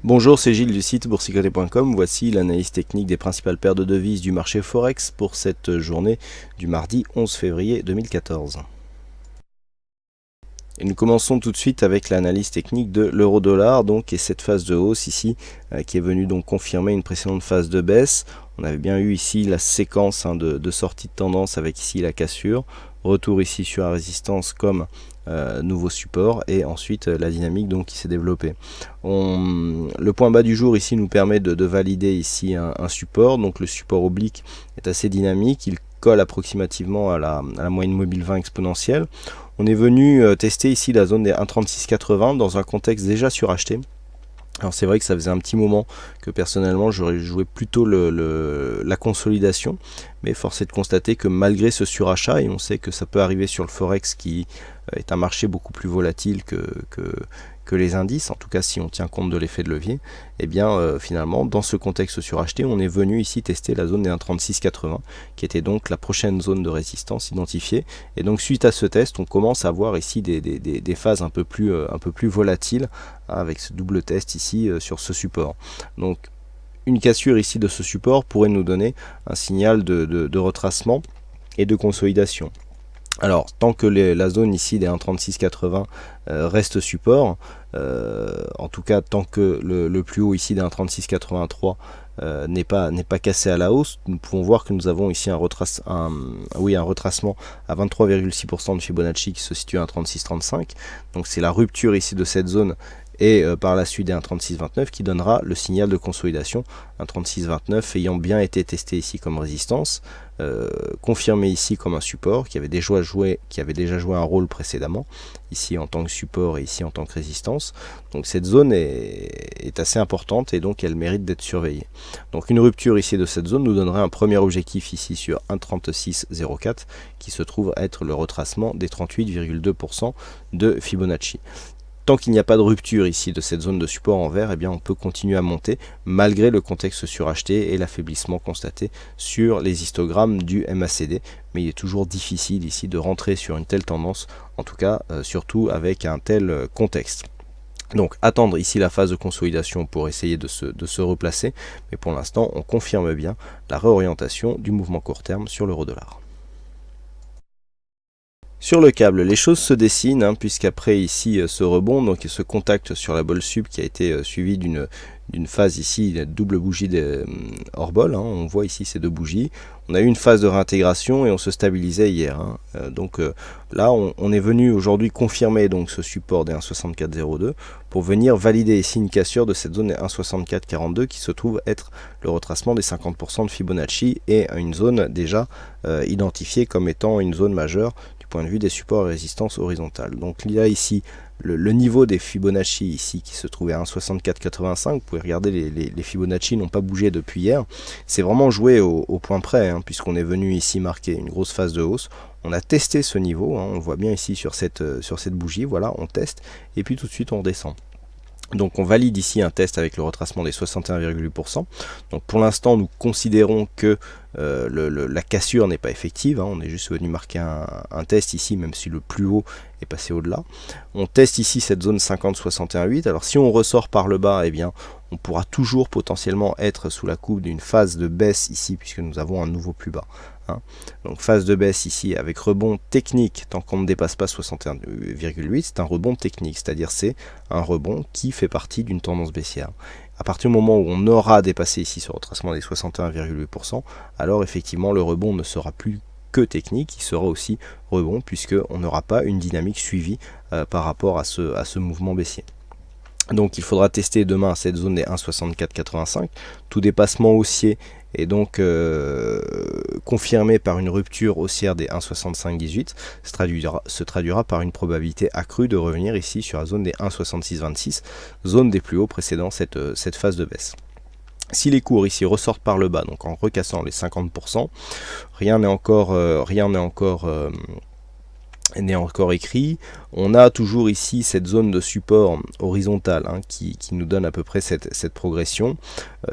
Bonjour, c'est Gilles du site boursicoté.com. Voici l'analyse technique des principales paires de devises du marché Forex pour cette journée du mardi 11 février 2014. Et nous commençons tout de suite avec l'analyse technique de l'euro-dollar, donc, et cette phase de hausse ici qui est venue donc confirmer une précédente phase de baisse. On avait bien eu ici la séquence de sortie de tendance avec ici la cassure, retour ici sur la résistance comme nouveau support et ensuite la dynamique donc qui s'est développée. Le point bas du jour ici nous permet de valider ici un support, donc le support oblique est assez dynamique, il colle approximativement à la moyenne mobile 20 exponentielle. On est venu tester ici la zone des 1,3680 dans un contexte déjà suracheté. Alors c'est vrai que ça faisait un petit moment que personnellement j'aurais joué plutôt la consolidation, mais force est de constater que malgré ce surachat, et on sait que ça peut arriver sur le Forex qui est un marché beaucoup plus volatile que les indices, en tout cas si on tient compte de l'effet de levier, et bien finalement dans ce contexte suracheté, on est venu ici tester la zone des 1,3680 qui était donc la prochaine zone de résistance identifiée, et donc suite à ce test on commence à voir ici des phases un peu plus volatiles, hein, avec ce double test ici sur ce support. Donc une cassure ici de ce support pourrait nous donner un signal de retracement et de consolidation. Alors, tant que la zone ici des 1,3680 reste support, en tout cas tant que le plus haut ici des 1,3683 n'est pas cassé à la hausse, nous pouvons voir que nous avons ici un retracement à 23,6% de Fibonacci qui se situe à 1,3635. Donc c'est la rupture ici de cette zone et par la suite des 1,3629 qui donnera le signal de consolidation. 1,3629 ayant bien été testé ici comme résistance, confirmé ici comme un support qui avait déjà joué un rôle précédemment, ici en tant que support et ici en tant que résistance. Donc cette zone est assez importante et donc elle mérite d'être surveillée. Donc une rupture ici de cette zone nous donnerait un premier objectif ici sur 1,3604 qui se trouve être le retracement des 38,2% de Fibonacci. Tant qu'il n'y a pas de rupture ici de cette zone de support en vert, eh bien on peut continuer à monter malgré le contexte suracheté et l'affaiblissement constaté sur les histogrammes du MACD. Mais il est toujours difficile ici de rentrer sur une telle tendance, en tout cas surtout avec un tel contexte. Donc attendre ici la phase de consolidation pour essayer de se replacer, mais pour l'instant on confirme bien la réorientation du mouvement court terme sur l'euro-dollar. Sur le câble, les choses se dessinent, hein, puisqu'après ici ce rebond, donc ce contact sur la bolle sub qui a été suivi d'une phase ici, une double bougie hors bol, hein, on voit ici ces deux bougies. On a eu une phase de réintégration et on se stabilisait hier. Hein. Là, on est venu aujourd'hui confirmer donc ce support des 1,6402 pour venir valider ici une cassure de cette zone des 1,6442 qui se trouve être le retracement des 50% de Fibonacci et une zone déjà identifiée comme étant une zone majeure point de vue des supports et résistances horizontales. Donc il y a ici le niveau des Fibonacci ici qui se trouvait à 1,6485. Vous pouvez regarder, les Fibonacci n'ont pas bougé depuis hier. C'est vraiment joué au point près, hein, puisqu'on est venu ici marquer une grosse phase de hausse. On a testé ce niveau, hein, on voit bien ici sur cette bougie, voilà, on teste, et puis tout de suite on redescend. Donc on valide ici un test avec le retracement des 61,8%. Donc pour l'instant nous considérons que la cassure n'est pas effective, hein. On est juste venu marquer un test ici, même si le plus haut est passé au-delà. On teste ici cette zone 50-61,8. Alors si on ressort par le bas, eh bien on pourra toujours potentiellement être sous la coupe d'une phase de baisse ici, puisque nous avons un nouveau plus bas. Hein. Donc phase de baisse ici avec rebond technique tant qu'on ne dépasse pas 61,8, c'est un rebond technique, c'est-à-dire c'est un rebond qui fait partie d'une tendance baissière. À partir du moment où on aura dépassé ici ce retracement des 61,8%, alors effectivement le rebond ne sera plus que technique, il sera aussi rebond puisqu'on n'aura pas une dynamique suivie par rapport à ce mouvement baissier. Donc il faudra tester demain cette zone des 1,6485. Tout dépassement haussier est donc confirmé par une rupture haussière des 1,6518. Se traduira par une probabilité accrue de revenir ici sur la zone des 1,6626, zone des plus hauts précédant cette phase de baisse. Si les cours ici ressortent par le bas, donc en recassant les 50%, rien n'est encore écrit. On a toujours ici cette zone de support horizontale, hein, qui nous donne à peu près cette progression.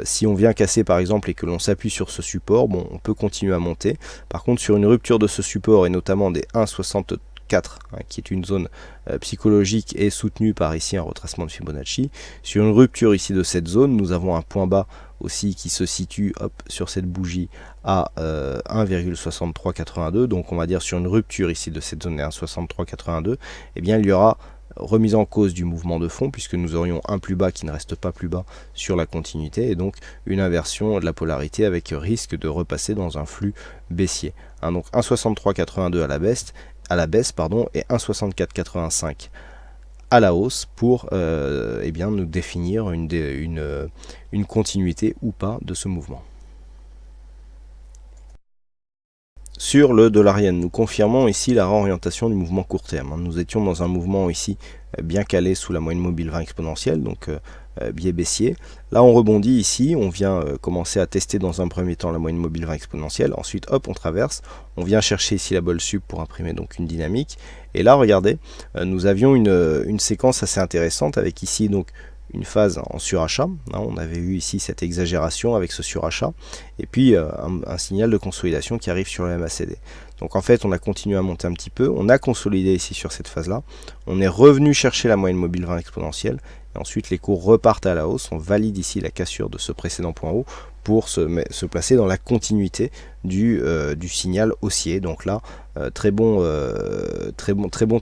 Si on vient casser par exemple et que l'on s'appuie sur ce support, bon, on peut continuer à monter. Par contre sur une rupture de ce support et notamment des 1,64 4, hein, qui est une zone psychologique et soutenue par ici un retracement de Fibonacci. Sur une rupture ici de cette zone, nous avons un point bas aussi qui se situe sur cette bougie à 1,6382. Donc on va dire sur une rupture ici de cette zone à 1,6382, eh bien il y aura remise en cause du mouvement de fond, puisque nous aurions un plus bas qui ne reste pas plus bas sur la continuité, et donc une inversion de la polarité avec risque de repasser dans un flux baissier. Hein, donc 1,6382 à la baisse, et 1,6485 à la hausse pour eh bien, nous définir une continuité ou pas de ce mouvement. Sur le dollar yen, nous confirmons ici la réorientation du mouvement court terme. Nous étions dans un mouvement ici bien calé sous la moyenne mobile 20 exponentielle, donc biais baissier. Là on rebondit ici, on vient commencer à tester dans un premier temps la moyenne mobile 20 exponentielle, ensuite hop on traverse, on vient chercher ici la bolle sup pour imprimer donc une dynamique, et là regardez, nous avions une séquence assez intéressante avec ici donc une phase en surachat, hein, on avait eu ici cette exagération avec ce surachat, et puis un signal de consolidation qui arrive sur le MACD. Donc en fait on a continué à monter un petit peu, on a consolidé ici sur cette phase là, on est revenu chercher la moyenne mobile 20 exponentielle, et ensuite les cours repartent à la hausse, on valide ici la cassure de ce précédent point haut pour se placer dans la continuité du signal haussier. Donc là, très bon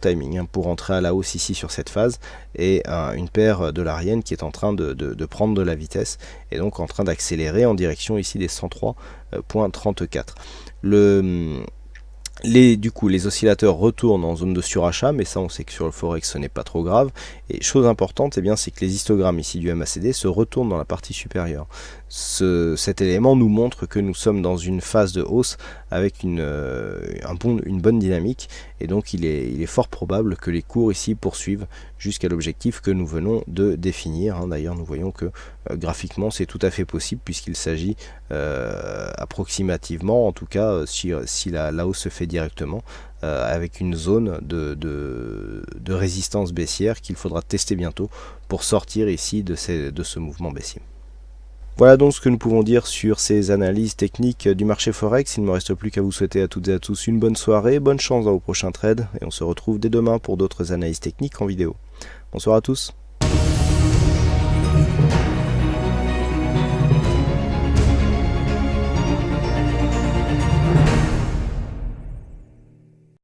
timing hein, pour entrer à la hausse ici sur cette phase, et une paire dollarienne qui est en train de prendre de la vitesse, et donc en train d'accélérer en direction ici des 103,34. Du coup, les oscillateurs retournent en zone de surachat, mais ça on sait que sur le Forex ce n'est pas trop grave. Et chose importante, eh bien, c'est que les histogrammes ici du MACD se retournent dans la partie supérieure. Cet élément nous montre que nous sommes dans une phase de hausse avec une bonne dynamique, et donc il est fort probable que les cours ici poursuivent jusqu'à l'objectif que nous venons de définir. Hein. D'ailleurs nous voyons que graphiquement c'est tout à fait possible, puisqu'il s'agit approximativement, en tout cas si la hausse se fait directement, avec une zone de résistance baissière qu'il faudra tester bientôt pour sortir ici de ce mouvement baissier. Voilà donc ce que nous pouvons dire sur ces analyses techniques du marché Forex. Il ne me reste plus qu'à vous souhaiter à toutes et à tous une bonne soirée, bonne chance dans vos prochains trades, et on se retrouve dès demain pour d'autres analyses techniques en vidéo. Bonsoir à tous.